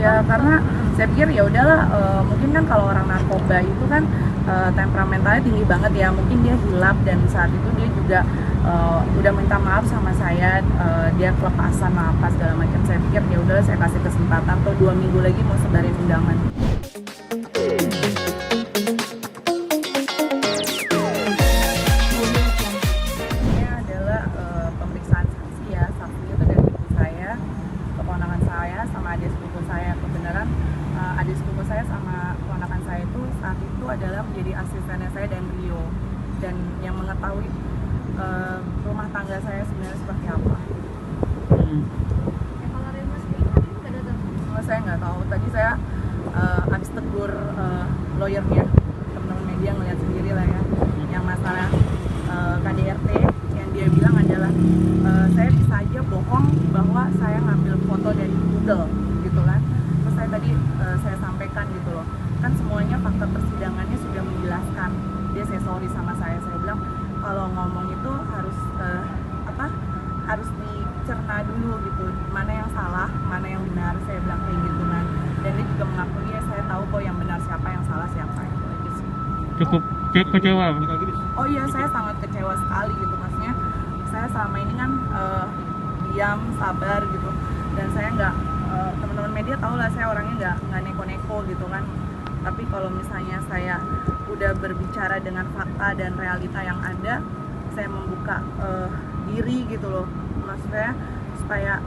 Ya karena saya pikir ya udahlah, mungkin kan kalau orang narkoba itu kan temperamentalnya tinggi banget ya, mungkin dia hilap dan saat itu dia juga udah minta maaf sama saya, dia kelepasan apa segala macam. Saya pikir ya udahlah, saya kasih kesempatan, atau 2 minggu lagi mau sebarin undangan. Ini adalah pemeriksaan saksi ya, saksinya itu dari ibu saya, keponakan saya, sama adik sepupu saya. Kebenaran adik sepupu saya sama keponakan saya itu saat itu adalah menjadi asistennya saya dan Rio, dan yang mengetahui rumah tangga saya sebenarnya seperti apa. Kalau Rema sendiri tadi nggak datang? Saya nggak tahu, tadi saya habis tegur lawyernya, teman-teman media ngeliat sendiri lah ya, yang masalah KDRT yang dia bilang adalah saya bisa aja bohong bahwa saya ngambil foto dari Google gitu kan. Terus saya tadi saya sampaikan gitu loh, kan semuanya fakta persidangannya sudah menjelaskan. Dia say sorry sama saya bilang kalau ngomong itu harus harus dicerna dulu gitu, mana yang salah, mana yang benar. Saya bilang kayak gitu kan, dan dia juga mengakui ya, saya tahu kok yang benar siapa, yang salah siapa, itu aja sih. Cukup kecewa. Oh iya, saya sangat kecewa sekali gitu, maksudnya saya selama ini kan diam, sabar gitu, dan saya nggak, teman-teman media tahu lah saya orangnya nggak neko-neko gitu kan. Tapi kalau misalnya saya udah berbicara dengan fakta dan realita yang ada, saya membuka diri gitu loh, maksudnya supaya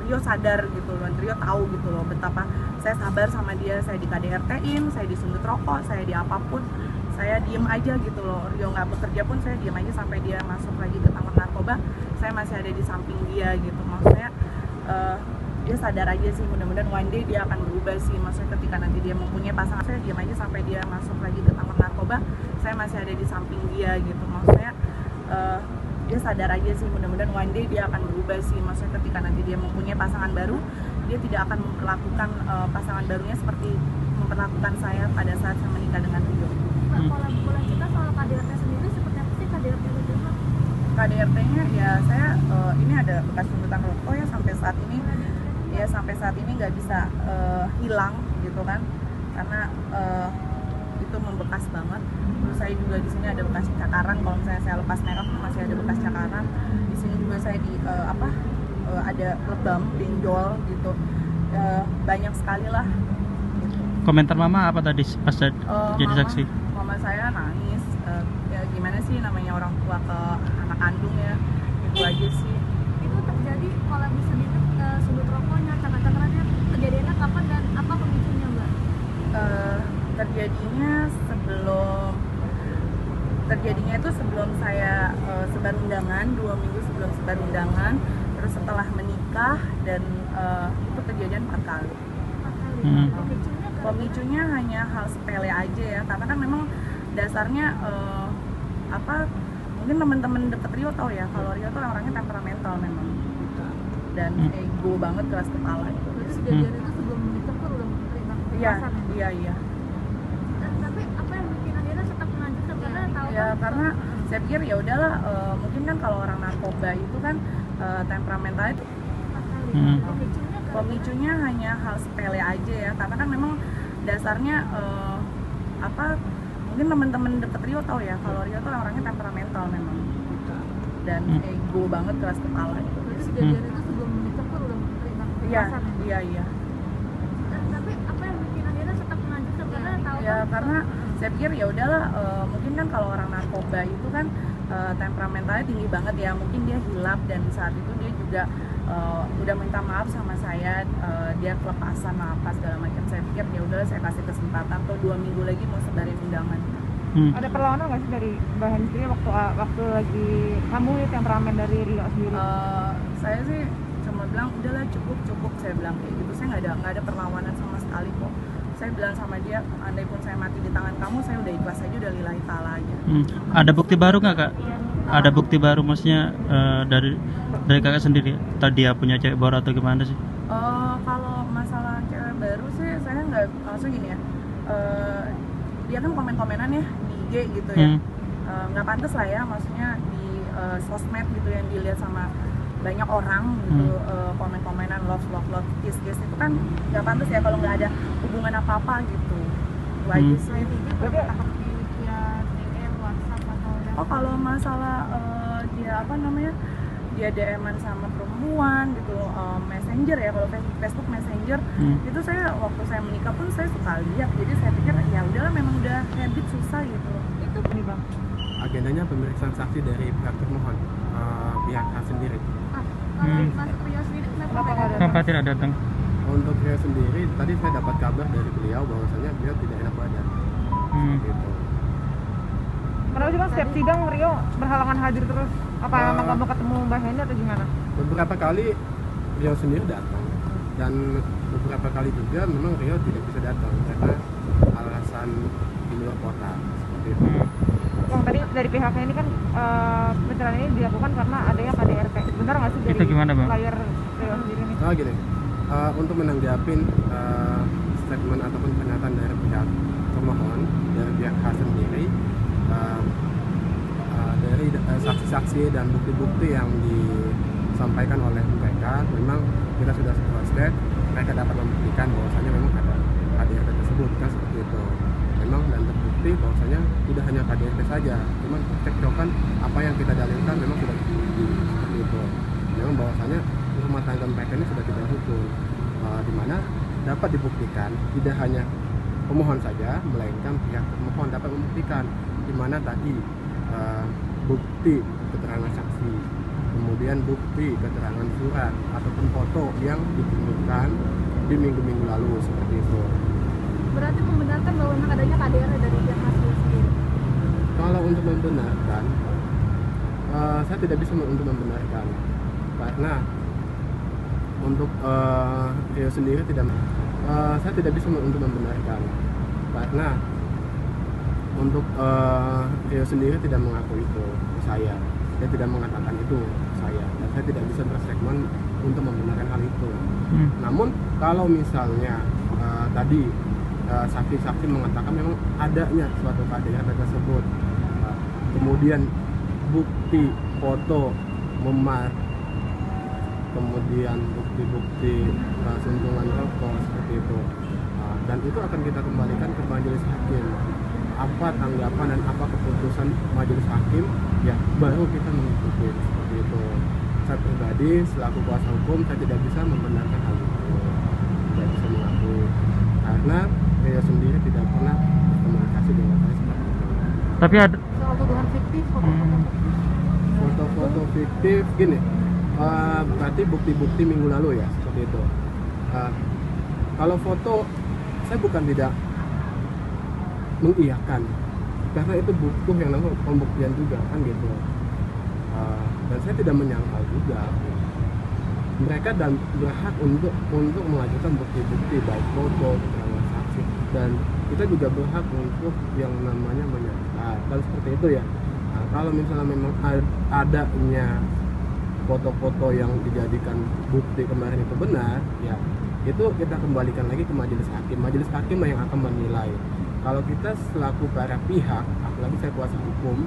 Rio sadar gitu loh, Rio tahu gitu loh betapa saya sabar sama dia. Saya di KDRT-in, saya disundut rokok, saya di apapun, saya diem aja gitu loh. Rio nggak bekerja pun saya diem aja sampai dia masuk lagi ke tangkap narkoba, saya masih ada di samping dia gitu. Maksudnya dia sadar aja sih, mudah-mudahan one day dia akan berubah sih. Maksudnya ketika nanti dia mempunyai pasangan, saya diem aja sampai dia masuk lagi ke tangkap narkoba, saya masih ada di samping dia gitu. Maksudnya dia sadar aja sih, mudah-mudahan one day dia akan berubah sih. Maksudnya ketika nanti dia mempunyai pasangan baru, dia tidak akan memperlakukan pasangan barunya seperti memperlakukan saya pada saat saya menikah dengan Rio. Pola kita soal KDRT sendiri seperti apa sih KDRT itu? KDRT-nya ya saya ini ada bekas tuntutan rokok ya, sampai saat ini nggak bisa hilang gitu kan, karena itu membekas banget. Terus saya juga di sini ada bekas cakaran, kalau misalnya saya lepas merek masih ada bekas cakaran. Di sini juga saya di ada lebam, benjol gitu, banyak sekali lah. Gitu. Komentar mama apa tadi pas jadi saksi? Mama saya nangis, ya gimana sih namanya orang tua ke anak kandung ya, itu aja sih. Itu terjadi kalau bisa sudut rokoknya, cakar-cakarannya, kejadiannya kapan dan apa pemicunya mbak? Terjadinya itu sebelum saya sebar undangan, 2 minggu sebelum sebar undangan, terus setelah menikah, dan itu kejadian 4 kali. Pemicunya hanya hal sepele aja ya, karena kan memang dasarnya mungkin teman-teman deket Rio tahu ya, kalau Rio tuh orangnya temperamental memang gitu, dan ego banget, keras kepala gitu. Jadi kejadian itu sebelum menikah pun udah menerima kekerasan. Iya. Tapi apa yang bikin akhirnya tetap melanjutkan karena tahu Ya kan? karena saya pikir ya udahlah, mungkin kan kalau orang narkoba itu kan temperamentalnya pemicunya hanya hal sepele aja ya, karena kan memang dasarnya mungkin teman-teman deket Rio tahu ya, kalau Rio tuh orangnya temperamental memang gitu, dan ego banget, keras kepala gitu. Jadi kejadian itu sebelum menikah pun udah menerima kekerasan. Iya. Tapi apa yang bikin akhirnya tetap melanjutkan karena tahu Ya kan? karena saya pikir ya udahlah, mungkin kan kalau orang narkoba itu kan temperamentalnya tinggi banget ya, mungkin dia hilap dan saat itu dia juga udah minta maaf sama saya, dia kelepasan apa segala macam. Saya pikir ya udahlah, saya kasih kesempatan, atau 2 minggu lagi mau sebarin undangan. Ada perlawanan nggak sih dari Mbak sendiri waktu lagi kamu ya temperamen dari Rio sendiri? Saya sih cuma bilang udahlah, cukup, saya bilang kayak gitu. Saya nggak ada perlawanan sama sekali kok. Saya bilang sama dia, andai pun saya mati di tangan kamu, saya udah ikhlas aja, udah lillahi ta'ala aja. Ada bukti baru nggak kak? Ada bukti baru maksudnya dari kakak sendiri? Tadi dia punya cewek baru atau gimana sih? Kalau masalah cewek baru sih saya nggak, maksudnya gini ya, dia kan komen-komenan ya di IG gitu ya, nggak pantas lah ya, maksudnya di sosmed gitu yang dilihat sama banyak orang gitu komen-komenan love kiss itu kan nggak pantas ya kalau nggak ada hubungan apa-apa gitu. Itu aja sih. Berarti via DM, WhatsApp atau Oh kalau masalah dia apa namanya, dia DM-an sama perempuan gitu, messenger ya, kalau Facebook messenger itu saya waktu saya menikah pun saya suka lihat, jadi saya pikir ya udahlah memang udah habit susah gitu. itu Ini bang, Agendanya pemeriksaan saksi dari pihak termohon, pihak hak sendiri. kalau Mas Rio sendiri kenapa Kenapa nggak nggak datang? Kenapa tidak datang? Untuk Rio sendiri, tadi saya dapat kabar dari beliau bahwasanya beliau tidak enak badan. Gitu. kenapa sih bang setiap sidang Rio berhalangan hadir terus? Apa emang nggak mau ketemu Mbak Hendy atau gimana? Beberapa kali Rio sendiri datang, dan beberapa kali juga memang Rio tidak bisa datang karena alasan di luar kota seperti itu. Bang tadi dari pihaknya ini kan pencerahan ini dilakukan karena adanya KDRT. Benar nggak sih dari Itu gimana, Bang? layar Rio sendiri nih? Oh gini, untuk menanggapin statement ataupun pernyataan dari pihak pemohon, dari pihak hak sendiri, dari saksi-saksi dan bukti-bukti yang disampaikan oleh mereka, memang kita sudah cross check, mereka dapat membuktikan bahwasanya memang ada KDRT tersebut, kan seperti itu. Memang dan terbukti bahwasanya tidak hanya KDRT saja, cuman cekcokan apa yang kita dalilkan memang sudah terbukti seperti itu. Memang bahwasanya rumah tangga mereka ini sudah tidak hukum, di mana dapat dibuktikan tidak hanya pemohon saja, melainkan pihak pemohon dapat membuktikan, di mana tadi bukti keterangan saksi, kemudian bukti keterangan surat ataupun foto yang ditunjukkan di minggu-minggu lalu seperti itu. Berarti membenarkan bahwa memang adanya KDRT dari pihak Mas Rio sendiri. Kalau untuk membenarkan, saya tidak bisa untuk membenarkan karena untuk Rio sendiri tidak, saya tidak bisa untuk membenarkan karena untuk Rio sendiri tidak mengaku itu ke saya. Dia tidak mengatakan itu ke saya, dan saya tidak bisa berstatement untuk membenarkan hal itu. Namun kalau misalnya tadi saksi-saksi mengatakan memang adanya suatu KDRT tersebut, kemudian bukti foto memar, kemudian bukti-bukti suntungan rokok seperti itu, dan itu akan kita kembalikan ke majelis hakim. Apa tanggapan dan apa keputusan majelis hakim, ya baru kita mengikuti seperti itu. Saya pribadi selaku kuasa hukum, saya tidak bisa membenarkan hal itu, tidak bisa mengaku karena saya sendiri tidak pernah berkomunikasi dengan saya seperti itu. Tapi ada Soal tuduhan fiktif, Foto-foto fiktif gini, berarti bukti-bukti minggu lalu ya seperti itu. Kalau foto, saya bukan tidak mengiyakan karena itu butuh yang namanya pembuktian juga kan gitu. Dan saya tidak menyangkal juga mereka dan berhak untuk mengajukan bukti-bukti baik foto, keterangan saksi, dan kita juga berhak untuk yang namanya menyangkal dan seperti itu ya. Kalau misalnya memang adanya foto-foto yang dijadikan bukti kemarin itu benar, ya itu kita kembalikan lagi ke majelis hakim. Majelis hakim yang akan menilai. Kalau kita selaku para pihak, apalagi saya kuasa hukum,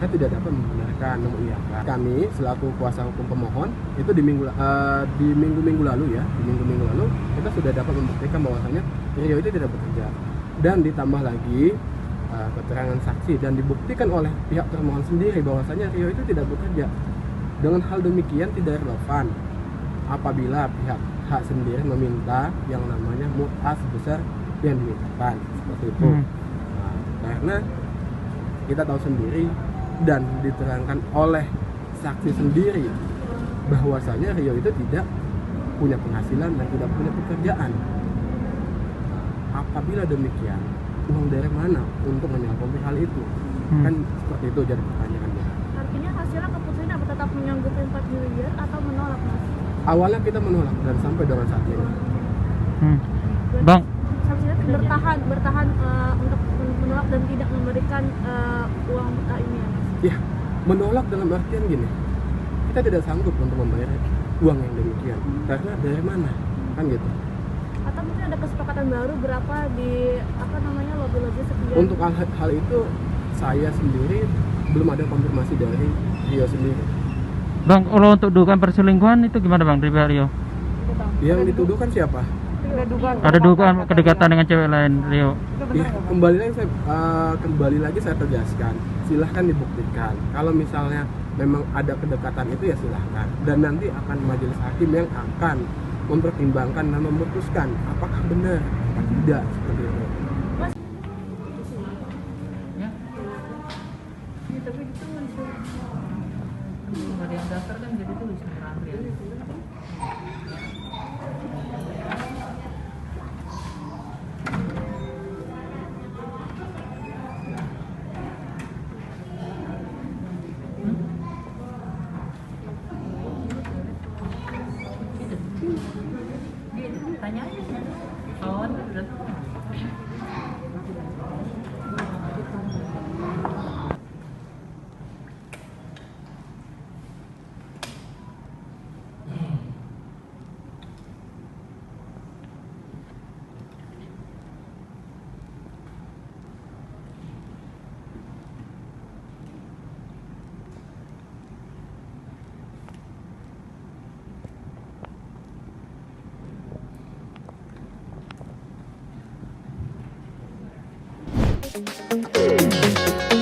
saya tidak dapat membenarkan, mengiyakan. Kami selaku kuasa hukum pemohon itu di minggu-minggu lalu ya, di minggu-minggu lalu kita sudah dapat membuktikan bahwasanya Rio itu tidak bekerja, dan ditambah lagi keterangan saksi dan dibuktikan oleh pihak termohon sendiri bahwasanya Rio itu tidak bekerja. Dengan hal demikian tidak relevan apabila pihak hak sendiri meminta yang namanya mu'ah sebesar yang dimintakan seperti itu. Karena kita tahu sendiri dan diterangkan oleh saksi sendiri bahwasanya Rio itu tidak punya penghasilan dan tidak punya pekerjaan. Apabila demikian, uang dari mana untuk menyanggupi hal itu? Kan seperti itu jadi pertanyaannya. Artinya hasilnya keputusannya apa, tetap menyanggupi 4 miliar atau menolak Mas? Awalnya kita menolak dan sampai dengan saat ini. Bang, Saksinya bertahan untuk menolak dan tidak memberikan uang ini ya Mas? Ya, menolak dalam artian gini, kita tidak sanggup untuk membayar uang yang demikian. Karena dari mana? Kan gitu. Atau mungkin ada kesepakatan baru berapa di lobby sekian? Untuk hal itu saya sendiri belum ada konfirmasi dari Rio sendiri. Bang, kalau untuk dugaan perselingkuhan itu gimana bang dari pihak Rio? Yang dituduhkan siapa? Ada dugaan. Ada dugaan kedekatan dengan cewek lain Rio? Itu benar Ya, nggak? kembali lagi saya tegaskan, silahkan dibuktikan. Kalau misalnya memang ada kedekatan itu ya silahkan. Dan nanti akan majelis hakim yang akan mempertimbangkan dan memutuskan apakah benar atau tidak seperti itu. Thank you.